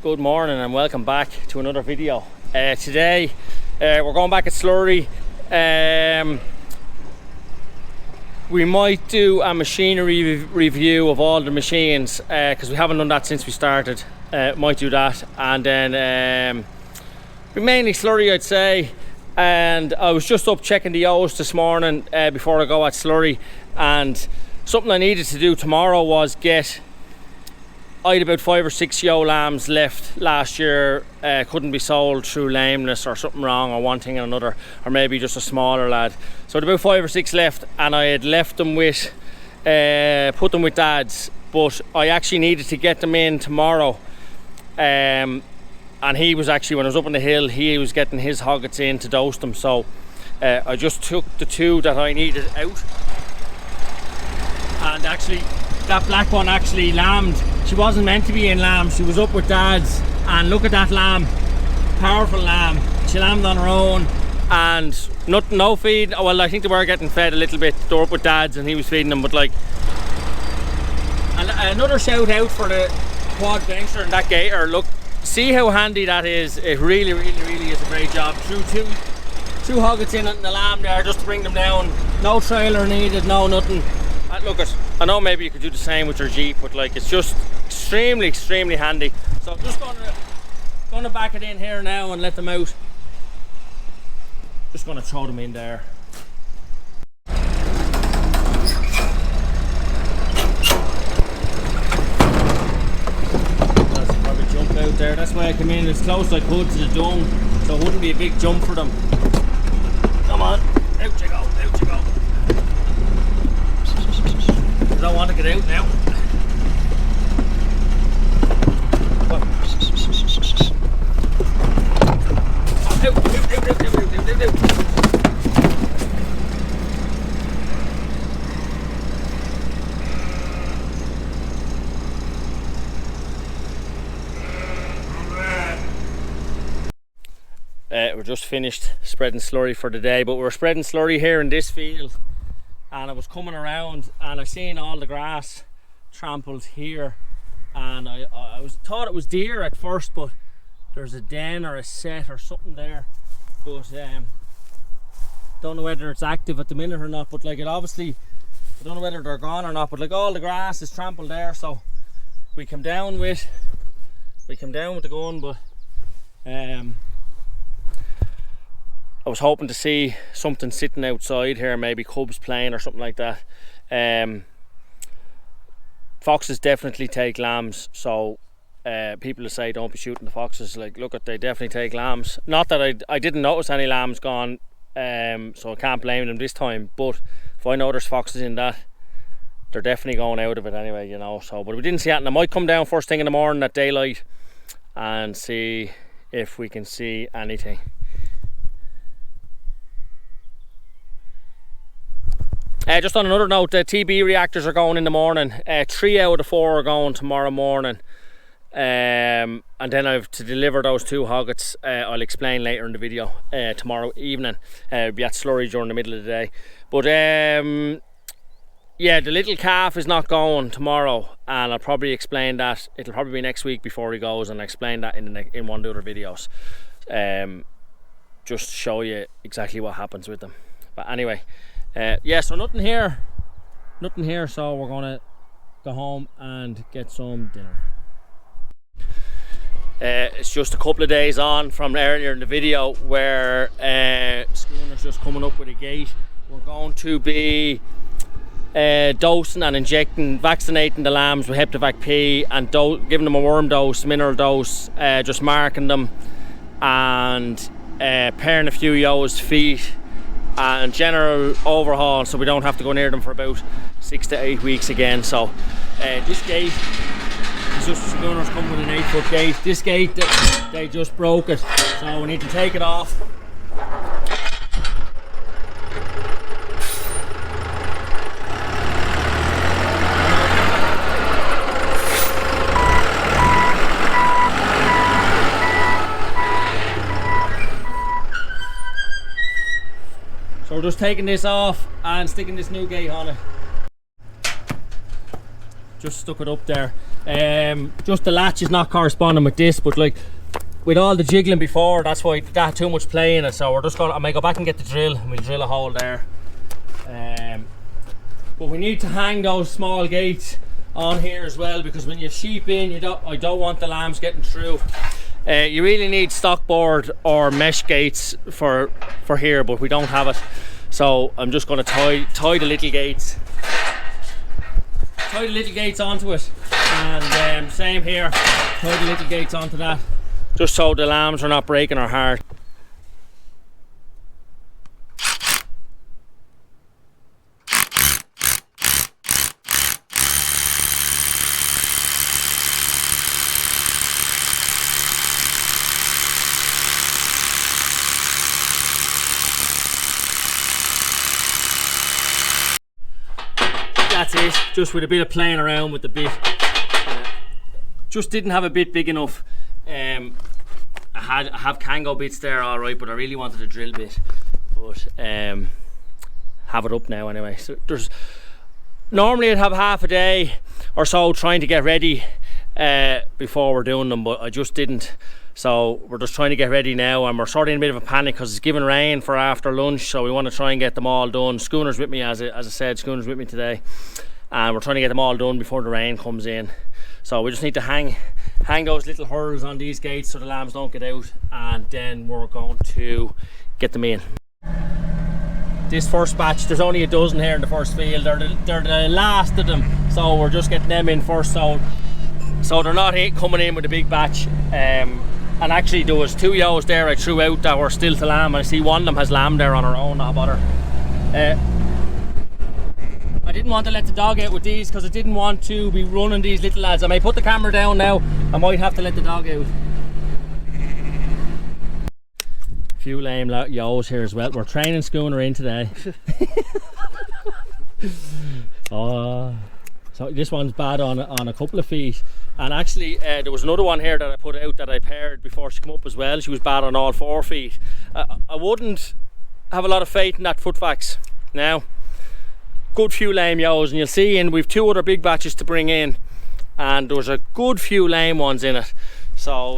Good morning and welcome back to another video. Today we're going back at Slurry. We might do a machinery review of all the machines because we haven't done that since we started. Might do that, and then mainly Slurry, I'd say. And I was just up checking the ewes this morning before I go at Slurry, and something I needed to do tomorrow was I had about 5 or 6 ewe lambs left last year, couldn't be sold through lameness or something wrong or one thing or another, or maybe just a smaller lad. So I had about 5 or 6 left, and I had left them with, put them with dads, but I actually needed to get them in tomorrow. And he was actually, when I was up on the hill, he was getting his hoggets in to dose them. So I just took the 2 that I needed out, and actually that black one actually lambed. She wasn't meant to be in lamb, she was up with dads, and look at that lamb, powerful lamb. She lambed on her own, and no feed. Well, I think they were getting fed a little bit. They were up with dads and he was feeding them, but like, another shout out for the quad bencher and that gator. Look, see how handy that is. It really is a great job. Threw two hoggets in it and the lamb there just to bring them down. No trailer needed, no nothing. Look, I know maybe you could do the same with your Jeep, but like, it's just extremely handy. So I'm just going to back it in here now and let them out. Just going to throw them in there. That's probably jump out there. That's why I came in as close as I could to the dung, so it wouldn't be a big jump for them. Come on, out you go, out you go. I don't want to get out now. We're just finished spreading slurry for the day, but we're spreading slurry here in this field. And I was coming around and I seen all the grass trampled here, and I thought it was deer at first, but there's a den or a set or something there, but don't know whether it's active at the minute or not. But like, it obviously, I don't know whether they're gone or not, but like, all the grass is trampled there. So we come down with the gun, but I was hoping to see something sitting outside here, maybe cubs playing or something like that. Foxes definitely take lambs, so people who say don't be shooting the foxes, like, look, they definitely take lambs. Not that I didn't notice any lambs gone, so I can't blame them this time, but if I know there's foxes in that, they're definitely going out of it anyway, you know. So, but we didn't see that, and I might come down first thing in the morning at daylight and see if we can see anything. Just on another note, the TB reactors are going in the morning. 3 out of the 4 are going tomorrow morning, and then I have to deliver those 2 hoggets. I'll explain later in the video. Tomorrow evening, I'll be at Slurry during the middle of the day. But yeah, the little calf is not going tomorrow, and I'll probably explain that. It'll probably be next week before he goes, and I'll explain that in one of the other videos, just to show you exactly what happens with them. But anyway, yeah, so nothing here, so we're gonna go home and get some dinner. It's just a couple of days on from earlier in the video where Schooner's just coming up with a gate. We're going to be dosing and injecting, vaccinating the lambs with Heptivac P, and giving them a worm dose, mineral dose, just marking them, and pairing a few ewes' feet, and general overhaul, so we don't have to go near them for about 6 to 8 weeks again. So this gate is just, Schooner's come with an 8-foot gate. This gate, they just broke it, so we need to take it off. So we're just taking this off and sticking this new gate on it. Just stuck it up there. Just the latch is not corresponding with this, but like with all the jiggling before, that's why that had too much play in it. So we're just going, I may go back and get the drill and we'll drill a hole there. But we need to hang those small gates on here as well, because when you have sheep in, I don't want the lambs getting through. You really need stock board or mesh gates for here, but we don't have it. So I'm just going to tie the little gates. Tie the little gates onto it, and same here, tie the little gates onto that, just so the lambs are not breaking our heart. That's it, just with a bit of playing around with the bit. Just didn't have a bit big enough. I have Kango bits there alright, but I really wanted a drill bit. But have it up now anyway. So normally I'd have half a day or so trying to get ready before we're doing them, but I just didn't. So we're just trying to get ready now, and we're sort of in a bit of a panic because it's giving rain for after lunch, so we want to try and get them all done. Schooner's with me, as I said, Schooner's with me today, and we're trying to get them all done before the rain comes in. So we just need to hang those little hurdles on these gates so the lambs don't get out, and then we're going to get them in. This first batch, there's only a dozen here in the first field. They're the last of them, so we're just getting them in first. So they're not coming in with a big batch. And actually there was 2 ewes there I threw out that were still to lamb, and I see one of them has lamb there on her own, not bother. I didn't want to let the dog out with these because I didn't want to be running these little lads. I may put the camera down now, I might have to let the dog out. A few lame ewes here as well. We're training Schooner in today. Oh, so this one's bad on a couple of feet. And actually there was another one here that I put out that I paired before she came up as well. She was bad on all 4 feet. I wouldn't have a lot of faith in that footfax. Now, good few lame ewes, and you'll see, and we've 2 other big batches to bring in, and there was a good few lame ones in it. So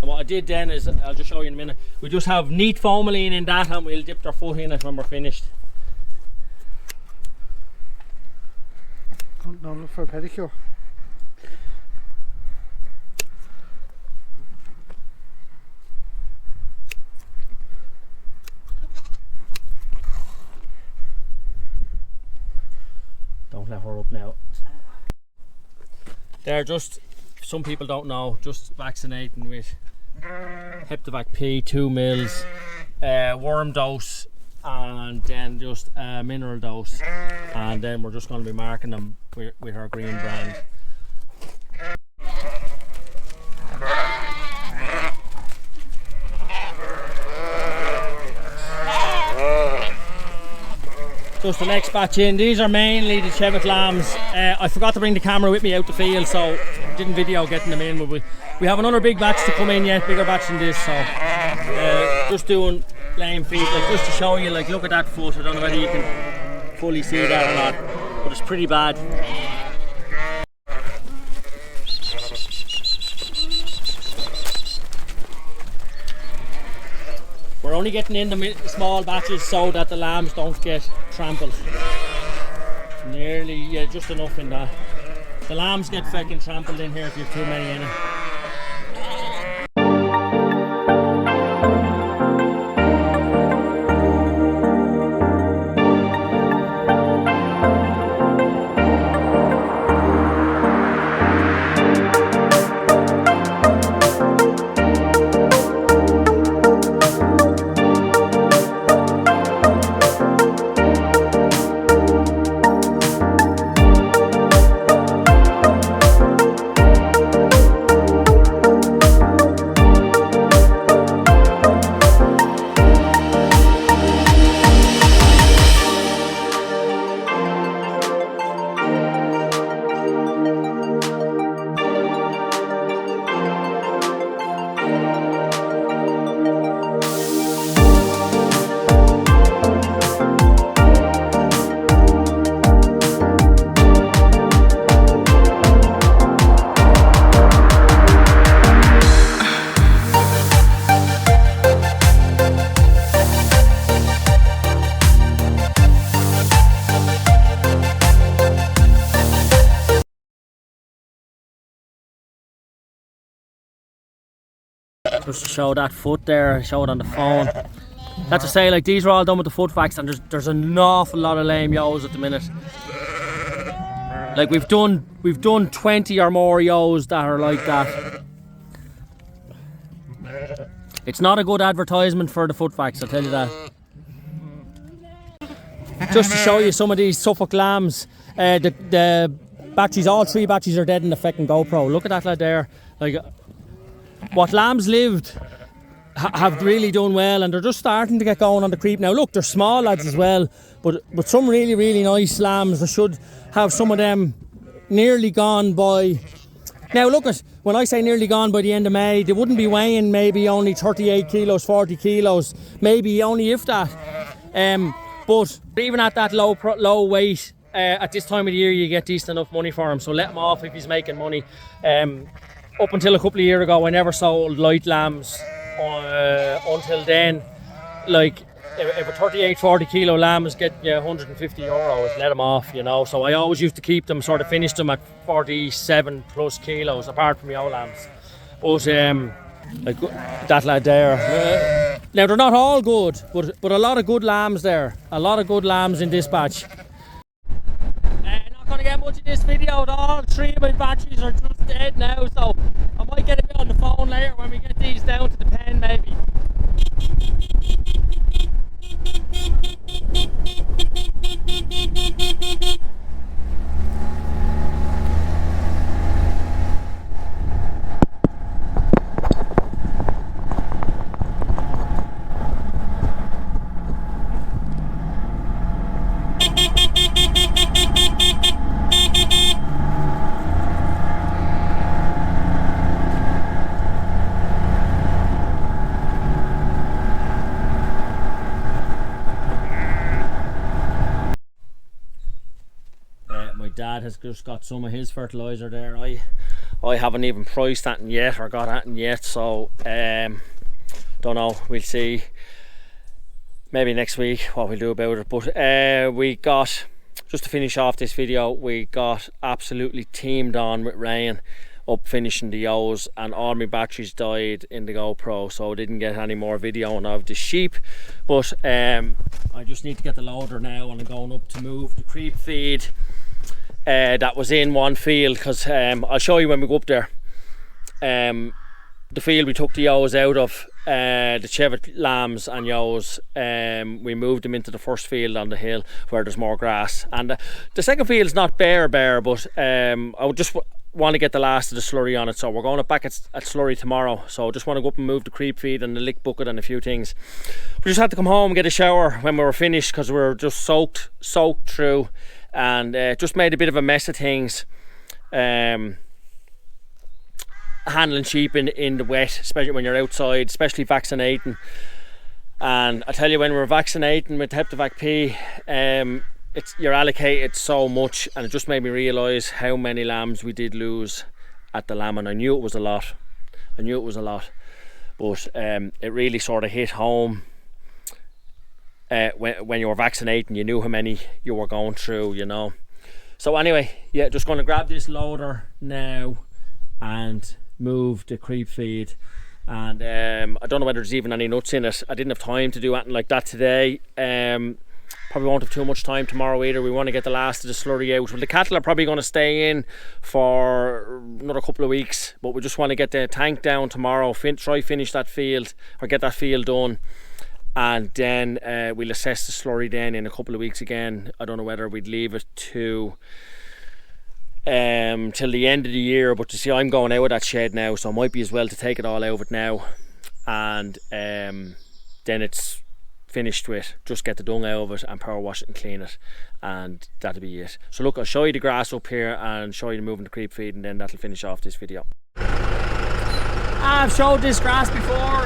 what I did then is, I'll just show you in a minute, we just have neat formalin in that, and we'll dip our foot in it when we're finished. Don't look for a pedicure. Don't let her up now. They're just, some people don't know, just vaccinating with Heptavac P, 2 mils, worm dose, and then just a mineral dose, and then we're just going to be marking them with our green brand. Just the next batch in. These are mainly the Cheviot lambs. I forgot to bring the camera with me out the field, so didn't video getting them in, but we have another big batch to come in yet, bigger batch than this. So just doing lame feet, like just to show you, like look at that foot. I don't know whether you can fully see that or not, but it's pretty bad. We're only getting in the small batches so that the lambs don't get trampled. Nearly, yeah, just enough in that. The lambs get fucking trampled in here if you have too many in it. Just to show that foot there, show it on the phone. That's to say, like, these are all done with the foot vacs, and there's an awful lot of lame ewes at the minute. Like, we've done 20 or more ewes that are like that. It's not a good advertisement for the foot vacs, I'll tell you that. Just to show you some of these Suffolk lambs, the batteries, all 3 batteries are dead in the fucking GoPro. Look at that lad there. Like, what lambs lived have really done well, and they're just starting to get going on the creep now. Look, they're small lads as well, but some really, really nice lambs. They should have some of them nearly gone by. Now look at, when I say nearly gone by the end of May, they wouldn't be weighing maybe only 38 kilos, 40 kilos, maybe only if that. But even at that low weight, at this time of the year, you get decent enough money for him. So let him off if he's making money. Up until a couple of years ago, I never sold light lambs until then. Like, if a 38, 40 kilo lamb is getting you 150 euros, let them off, you know. So I always used to keep them, sort of finish them at 47 plus kilos, apart from the old lambs. But like that lad there. Now they're not all good, but a lot of good lambs there. A lot of good lambs in this batch. Not gonna get much in this video at all. 3 of my batteries are just dead now, so I might get a bit on the phone later when we get these down to the pen maybe. Dad has just got some of his fertiliser there. I haven't even priced that yet or got that yet, so don't know, we'll see maybe next week what we'll do about it. But we got, just to finish off this video, we got absolutely teamed on with rain up finishing the ewes, and all my batteries died in the GoPro, so I didn't get any more video of the sheep. But I just need to get the loader now, and I'm going up to move the creep feed that was in one field, because I'll show you when we go up there. The field we took the ewes out of, the chevet lambs and ewes, we moved them into the first field on the hill where there's more grass, and the second field is not bare, but I would just want to get the last of the slurry on it, so we're going up back at Slurry tomorrow. So I just want to go up and move the creep feed and the lick bucket and a few things. We just had to come home and get a shower when we were finished, because we were just soaked through, and just made a bit of a mess of things, handling sheep in the wet, especially when you're outside, especially vaccinating. And I tell you, when we're vaccinating with Heptavac P, you're allocated so much, and it just made me realise how many lambs we did lose at the lamb, and I knew it was a lot. But it really sort of hit home when you were vaccinating. You knew how many you were going through, you know. So anyway, yeah, just going to grab this loader now and move the creep feed. And I don't know whether there's even any nuts in it. I didn't have time to do anything like that today. Probably won't have too much time tomorrow either. We want to get the last of the slurry out. Well, the cattle are probably going to stay in for another couple of weeks, but we just want to get the tank down tomorrow, try finish that field, or get that field done, and then we'll assess the slurry then in a couple of weeks again. I don't know whether we'd leave it to till the end of the year, but you see, I'm going out of that shed now, so it might be as well to take it all out of it now, and then it's finished with, just get the dung out of it and power wash it and clean it, and that'll be it. So look, I'll show you the grass up here and show you moving the creep feed, and then that'll finish off this video. I've showed this grass before,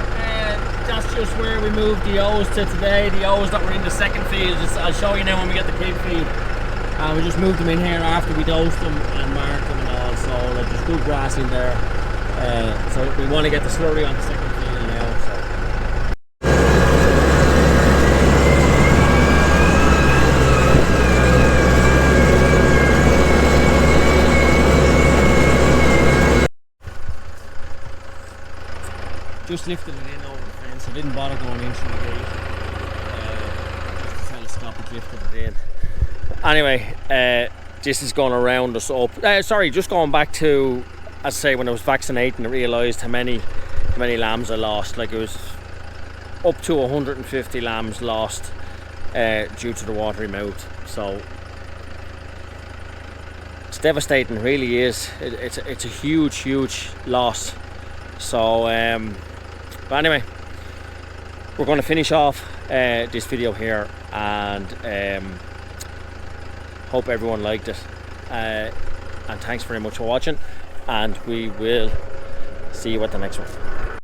that's just where we moved the ewes to today, the ewes that were in the second field. I'll show you now when we get the creep feed. We just moved them in here after we dosed them and marked them and all, so like, there's good grass in there. So we want to get the slurry on the second field now. So. just lifted it in over the fence. I didn't bother going in through the gate. Just telescopic lifted it in. Anyway, this is going to round us up. Sorry, just going back to, as I say, when I was vaccinating, I realised how many lambs I lost. Like, it was up to 150 lambs lost due to the watery mouth. So it's devastating, really is. It's a huge loss. So but anyway, we're going to finish off this video here, and hope everyone liked it, and thanks very much for watching, and we will see you at the next one.